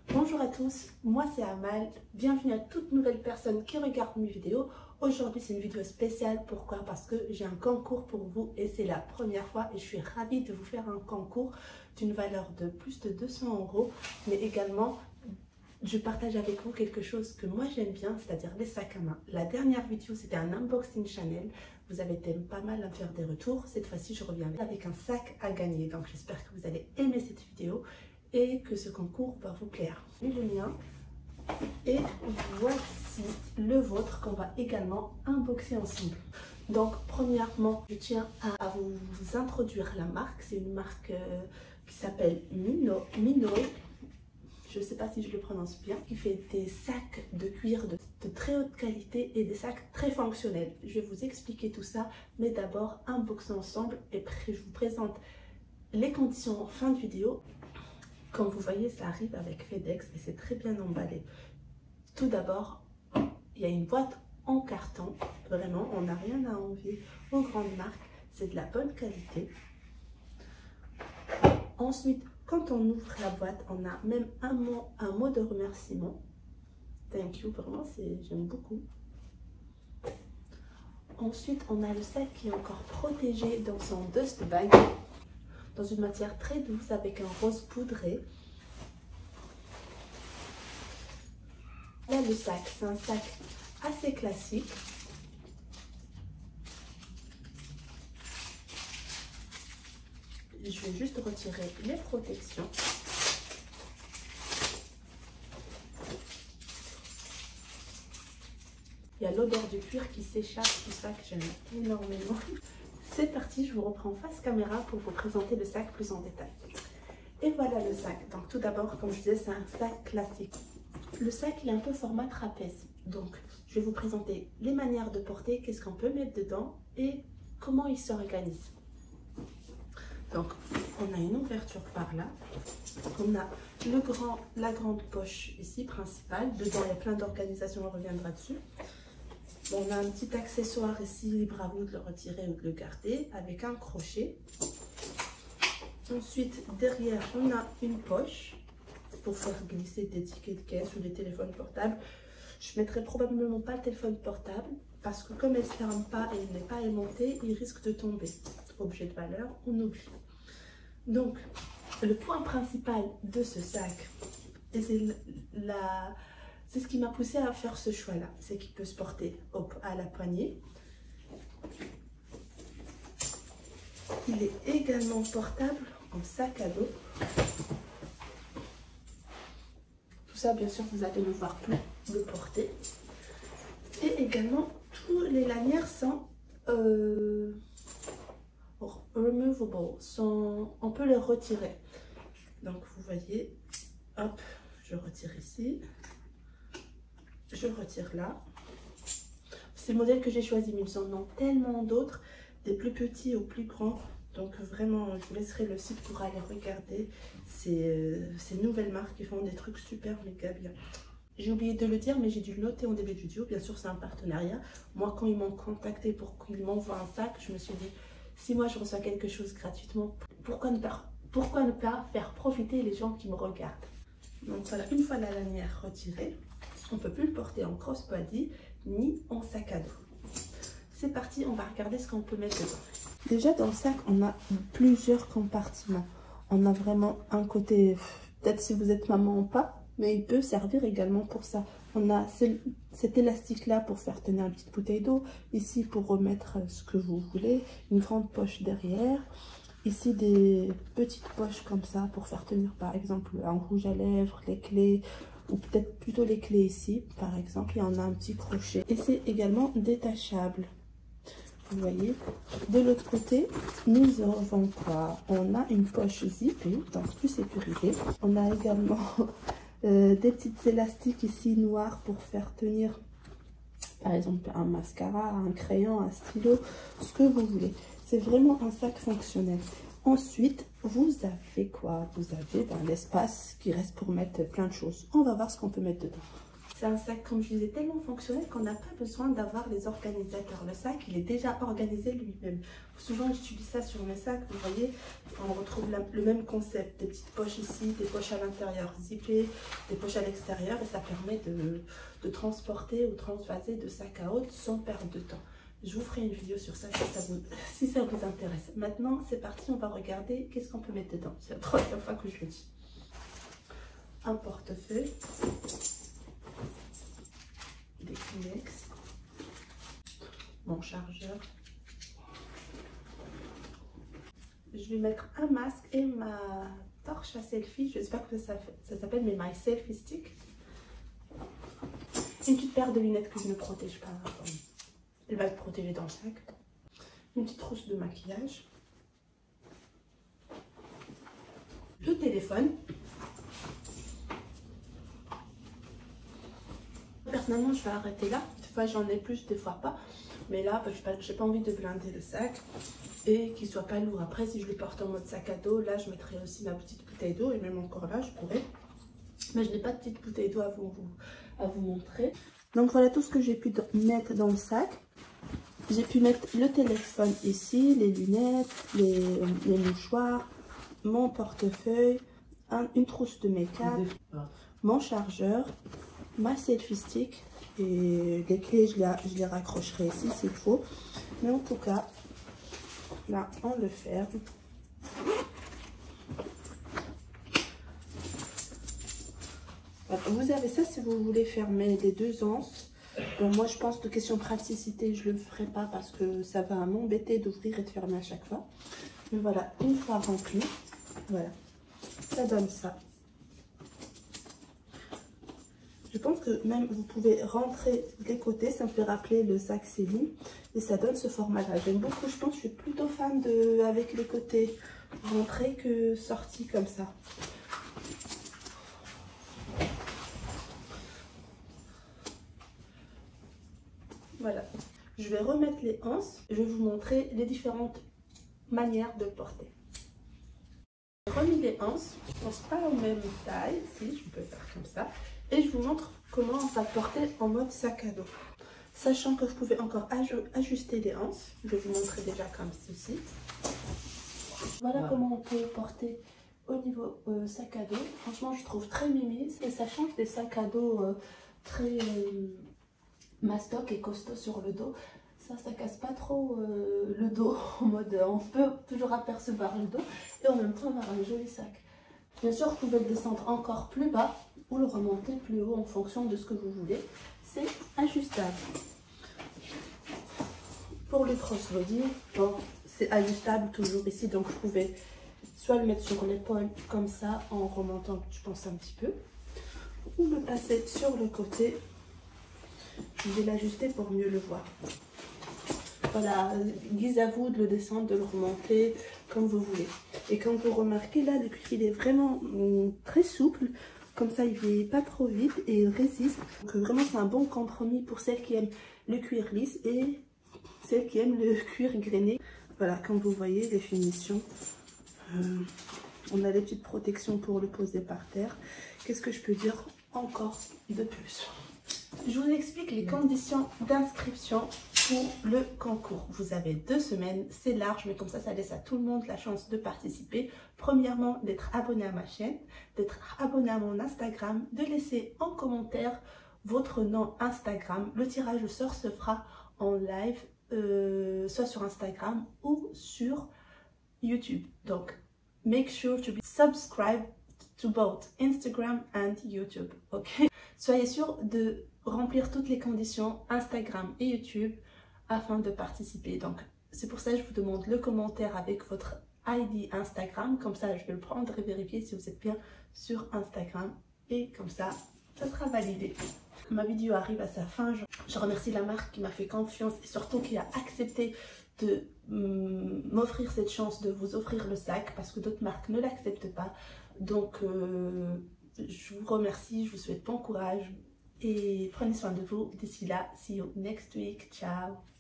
Bonjour à tous, moi c'est Amal, bienvenue à toute nouvelle personne qui regarde mes vidéos. Aujourd'hui c'est une vidéo spéciale, pourquoi? Parce que j'ai un concours pour vous et c'est la première fois et je suis ravie de vous faire un concours d'une valeur de plus de 200 €, mais également je partage avec vous quelque chose que moi j'aime bien, c'est-à-dire les sacs à main. La dernière vidéo c'était un unboxing Chanel, vous avez été pas mal à me faire des retours, cette fois-ci je reviens avec un sac à gagner, donc j'espère que vous allez aimer cette vidéo et que ce concours va vous plaire. Le mien et voici le vôtre qu'on va également unboxer ensemble. Donc premièrement je tiens à vous introduire la marque, c'est une marque qui s'appelle Minoe. Je ne sais pas si je le prononce bien, qui fait des sacs de cuir de très haute qualité et des sacs très fonctionnels. Je vais vous expliquer tout ça, mais d'abord unboxons ensemble et je vous présente les conditions en fin de vidéo. Comme vous voyez, ça arrive avec FedEx et c'est très bien emballé. Tout d'abord, il y a une boîte en carton. Vraiment, on n'a rien à envier aux grandes marques. C'est de la bonne qualité. Ensuite, quand on ouvre la boîte, on a même un mot de remerciement. Thank you, vraiment, j'aime beaucoup. Ensuite, on a le sac qui est encore protégé dans son dust bag, dans une matière très douce avec un rose poudré. Là, le sac, c'est un sac assez classique. Je vais juste retirer les protections. Il y a l'odeur du cuir qui s'échappe, tout ça que j'aime énormément. C'est parti, je vous reprends face caméra pour vous présenter le sac plus en détail. Et voilà le sac. Donc tout d'abord, comme je disais, c'est un sac classique. Le sac, il est un peu format trapèze. Donc je vais vous présenter les manières de porter, qu'est-ce qu'on peut mettre dedans et comment il s'organise. Donc, on a une ouverture par là. On a la grande poche ici, principale. Dedans, il y a plein d'organisations, on reviendra dessus. On a un petit accessoire ici, libre à vous de le retirer ou de le garder, avec un crochet. Ensuite, derrière, on a une poche pour faire glisser des tickets de caisse ou des téléphones portables. Je ne mettrai probablement pas le téléphone portable parce que comme elle ne se ferme pas et il n'est pas aimanté, il risque de tomber. Objet de valeur, on oublie. Donc, le point principal de ce sac, et c'est ce qui m'a poussé à faire ce choix-là, c'est qu'il peut se porter à la poignée. Il est également portable en sac à dos. Tout ça, bien sûr, vous allez ne voir plus le porter. Et également, tous les lanières sont removable, on peut les retirer. Donc vous voyez, hop, je retire ici, je retire là. C'est le modèle que j'ai choisi, mais ils en ont tellement d'autres, des plus petits aux plus grands. Donc vraiment, je vous laisserai le site pour aller regarder ces nouvelles marques qui font des trucs super méga bien. J'ai oublié de le dire, mais j'ai dû le noter en début de vidéo. Bien sûr, c'est un partenariat. Moi, quand ils m'ont contacté pour qu'ils m'envoient un sac, je me suis dit, si moi je reçois quelque chose gratuitement, pourquoi ne pas faire profiter les gens qui me regardent? Donc voilà, une fois la lanière retirée, on ne peut plus le porter en crossbody ni en sac à dos. C'est parti, on va regarder ce qu'on peut mettre dedans. Déjà dans le sac, on a plusieurs compartiments. On a vraiment un côté, peut-être si vous êtes maman ou pas, mais il peut servir également pour ça. On a cet élastique là pour faire tenir une petite bouteille d'eau, ici pour remettre ce que vous voulez, une grande poche derrière, ici des petites poches comme ça pour faire tenir par exemple un rouge à lèvres, les clés, ou peut-être plutôt les clés ici par exemple, et on a un petit crochet et c'est également détachable. Vous voyez, de l'autre côté, nous avons quoi? On a une poche zippée, donc plus sécurisée. On a également des petites élastiques ici noires pour faire tenir par exemple un mascara, un crayon, un stylo, ce que vous voulez. C'est vraiment un sac fonctionnel. Ensuite, vous avez quoi? Vous avez l'espace qui reste pour mettre plein de choses. On va voir ce qu'on peut mettre dedans. C'est un sac, comme je disais, tellement fonctionnel qu'on n'a pas besoin d'avoir les organisateurs. Le sac, il est déjà organisé lui-même. Souvent, j'utilise ça sur mes sacs. Vous voyez, on retrouve le même concept. Des petites poches ici, des poches à l'intérieur zippées, des poches à l'extérieur. Et ça permet de transporter ou transvaser de sac à autre sans perdre de temps. Je vous ferai une vidéo sur ça si ça vous intéresse. Maintenant, c'est parti, on va regarder qu'est-ce qu'on peut mettre dedans. C'est la troisième fois que je le dis. Un portefeuille, des Kleenex, mon chargeur. Je vais mettre un masque et ma torche à selfie. Je ne sais pas que ça s'appelle, mais My Selfie Stick. Une petite paire de lunettes que je ne protège pas. Elle va être protégée dans le sac. Une petite trousse de maquillage. Le téléphone. Personnellement, je vais arrêter là. Des fois, j'en ai plus, des fois pas. Mais là, j'ai pas envie de blinder le sac et qu'il soit pas lourd. Après, si je le porte en mode sac à dos, là, je mettrai aussi ma petite bouteille d'eau. Et même encore là, je pourrais. Mais je n'ai pas de petite bouteille d'eau à vous montrer. Donc, voilà tout ce que j'ai pu mettre dans le sac. J'ai pu mettre le téléphone ici, les lunettes, les mouchoirs, mon portefeuille, une trousse de make-up, mon chargeur, ma selfie stick et les clés, je les raccrocherai ici s'il faut. Mais en tout cas, là, on le ferme. Vous avez ça si vous voulez fermer les 2 anses. Donc moi je pense que question praticité je le ferai pas parce que ça va m'embêter d'ouvrir et de fermer à chaque fois. Mais voilà, une fois rempli, voilà, ça donne ça. Je pense que même vous pouvez rentrer les côtés, ça me fait rappeler le sac Céline et ça donne ce format là. J'aime beaucoup, je pense que je suis plutôt fan avec les côtés rentrés que sortis comme ça. Voilà, je vais remettre les anses et je vais vous montrer les différentes manières de le porter. J'ai remis les anses, je ne pense pas aux mêmes tailles, si je peux faire comme ça, et je vous montre comment on va porter en mode sac à dos. Sachant que vous pouvez encore ajuster les anses, je vais vous montrer déjà comme ceci. Voilà comment on peut porter au niveau sac à dos. Franchement, je trouve très mimi et ça change des sacs à dos très mastoc et costaud sur le dos. Ça casse pas trop le dos en mode on peut toujours apercevoir le dos et en même temps avoir un joli sac. Bien sûr, vous pouvez le descendre encore plus bas ou le remonter plus haut en fonction de ce que vous voulez. C'est ajustable. Pour le crossbody, bon, c'est ajustable toujours ici, donc vous pouvez soit le mettre sur l'épaule comme ça en remontant, je pense, un petit peu, ou le passer sur le côté. Je vais l'ajuster pour mieux le voir. Voilà, guise à vous de le descendre, de le remonter comme vous voulez. Et comme vous remarquez là, le cuir il est vraiment très souple. Comme ça, il ne vieillit pas trop vite et il résiste. Donc vraiment, c'est un bon compromis pour celles qui aiment le cuir lisse et celles qui aiment le cuir grainé. Voilà, comme vous voyez, les finitions. On a les petites protections pour le poser par terre. Qu'est-ce que je peux dire encore de plus? Je vous explique les conditions d'inscription pour le concours. Vous avez 2 semaines, c'est large, mais comme ça laisse à tout le monde la chance de participer. Premièrement, d'être abonné à ma chaîne, d'être abonné à mon Instagram, de laisser en commentaire votre nom Instagram. Le tirage au sort se fera en live, soit sur Instagram ou sur YouTube. Donc, make sure to be subscribed to both Instagram and YouTube. Ok? Soyez sûr de remplir toutes les conditions Instagram et YouTube afin de participer. Donc, c'est pour ça que je vous demande le commentaire avec votre ID Instagram. Comme ça, je vais le prendre et vérifier si vous êtes bien sur Instagram. Et comme ça, ça sera validé. Ma vidéo arrive à sa fin. Je remercie la marque qui m'a fait confiance et surtout qui a accepté de m'offrir cette chance de vous offrir le sac parce que d'autres marques ne l'acceptent pas. Donc, je vous remercie, je vous souhaite bon courage et prenez soin de vous. D'ici là, see you next week. Ciao!